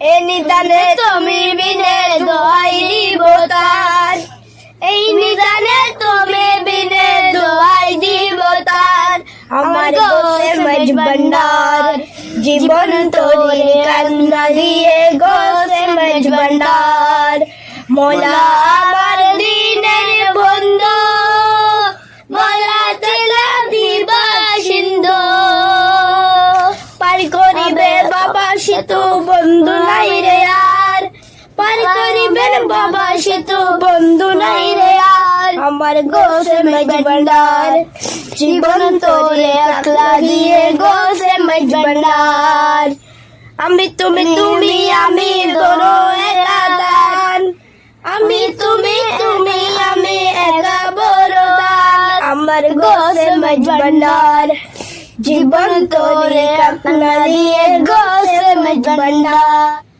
এই নিদানে তুমি বিনে দোয়াই দিব তার, এই নিদানে তুমি বিনে দোয়াই দিব তার। আমার গোসে মজ ভান্ডার জীবন তোরে কান্না দিয়ে গোসে মজ ভান্ডার। মোলা আমার দিনের বন্ধু, মোলা চেলা দিবা সিন্ধু, পার করিবে বাবা সেতু বন্ধু নাই রে আর, পার করিবেন বাবা সেতু বন্ধু নাই রে আর। আমার গোসে মজ ভান্ডার জীবন তোরে একলা দিয়ে গোসে মজ ভান্ডার। আমি তুমি তুমি আমি দোনো একা দান, আমি তুমি তুমি আমি একা বরদান। আমার গোসে মজ ভান্ডার জীবন তোরে একলা দিয়ে গোসে মজ ভান্ডার।